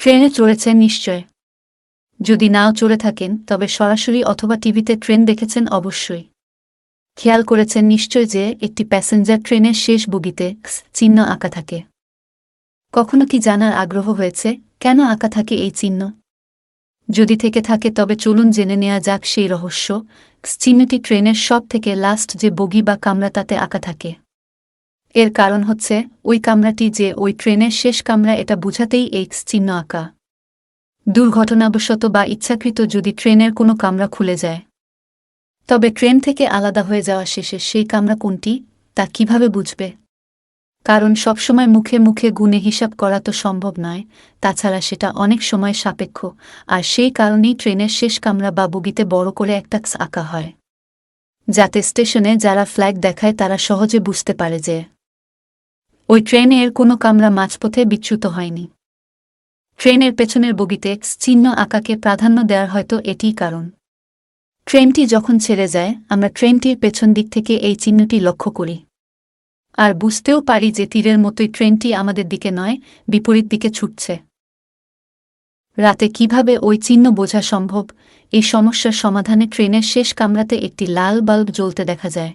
ট্রেনে চড়েছেন নিশ্চয়। যদি নাও চড়ে থাকেন তবে সরাসরি অথবা টিভিতে ট্রেন দেখেছেন অবশ্যই। খেয়াল করেছেন নিশ্চয় যে একটি প্যাসেঞ্জার ট্রেনের শেষ বগিতে X চিহ্ন আঁকা থাকে। কখনো কি জানার আগ্রহ হয়েছে কেন আঁকা থাকে এই চিহ্ন? যদি থেকে থাকে তবে চলুন জেনে নেওয়া যাক সেই রহস্য। X চিহ্নটি ট্রেনের সব থেকে লাস্ট যে বগি বা কামরা তাতে আঁকা থাকে। এর কারণ হচ্ছে ওই কামরাটি যে ওই ট্রেনের শেষ কামরা এটা বোঝাতেই এই X চিহ্ন আঁকা। দুর্ঘটনাবশত বা ইচ্ছাকৃত যদি ট্রেনের কোনো কামরা খুলে যায়, তবে ট্রেন থেকে আলাদা হয়ে যাওয়া শেষে সেই কামরা কোনটি তা কিভাবে বুঝবে? কারণ সবসময় মুখে মুখে গুণে হিসাব করা তো সম্ভব নয়, তাছাড়া সেটা অনেক সময় সাপেক্ষ, আর সেই কারণেই ট্রেনের শেষ কামরা বা বগিতে বড় করে একটা X আঁকা হয়, যাতে স্টেশনে যারা ফ্ল্যাগ দেখায় তারা সহজে বুঝতে পারে যে ওই ট্রেনের কোনো কামরা মাঝপথে বিচ্যুত হয়নি। ট্রেনের পেছনের বগিতে X চিহ্ন আঁকাকে প্রাধান্য দেওয়ার হয়তো এটিই কারণ। ট্রেনটি যখন ছেড়ে যায় আমরা ট্রেনটির পেছন দিক থেকে এই চিহ্নটি লক্ষ্য করি, আর বুঝতেও পারি যে তীরের মতোই ট্রেনটি আমাদের দিকে নয়, বিপরীত দিকে ছুটছে। রাতে কিভাবে ওই চিহ্ন বোঝা সম্ভব? এই সমস্যার সমাধানে ট্রেনের শেষ কামরাতে একটি লাল বাল্ব জ্বলতে দেখা যায়।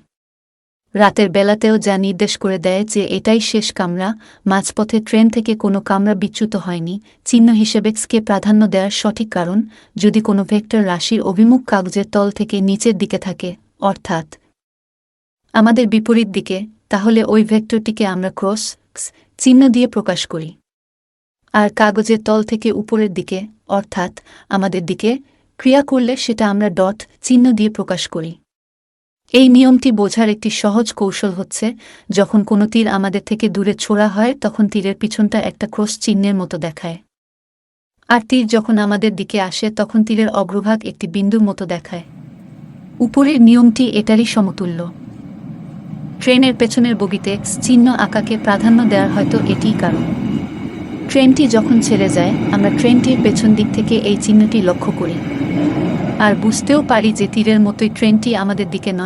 রাতের বেলাতেও যা নির্দেশ করে দেয় যে এটাই শেষ কামরা, মাঝপথে ট্রেন থেকে কোনো কামরা বিচ্যুত হয়নি। চিহ্ন হিসেবে Xকে প্রাধান্য দেওয়ার সঠিক কারণ, যদি কোনো ভেক্টর রাশির অভিমুখ কাগজের তল থেকে নিচের দিকে থাকে, অর্থাৎ আমাদের বিপরীত দিকে, তাহলে ওই ভেক্টরটিকে আমরা ক্রস X চিহ্ন দিয়ে প্রকাশ করি। আর কাগজের তল থেকে উপরের দিকে, অর্থাৎ আমাদের দিকে ক্রিয়া করলে সেটা আমরা ডট চিহ্ন দিয়ে প্রকাশ করি। এই নিয়মটি বোঝার একটি সহজ কৌশল হচ্ছে, যখন কোনো তীর আমাদের থেকে দূরে ছোড়া হয় তখন তীরের পিছনটা একটা ক্রস চিহ্নের মতো দেখায়, আর তীর যখন আমাদের দিকে আসে তখন তীরের অগ্রভাগ একটি বিন্দুর মতো দেখায়। উপরের নিয়মটি এটারই সমতুল্য। ট্রেনের পেছনের বগিতে X চিহ্ন আঁকাকে প্রাধান্য দেওয়ার হয়তো এটিই কারণ। ট্রেনটি যখন ছেড়ে যায় আমরা ট্রেনটির পেছন দিক থেকে এই চিহ্নটি লক্ষ্য করি, আর বুঝতেও পারি যে তীরের মতোই ট্রেনটি আমাদের দিকে নয়,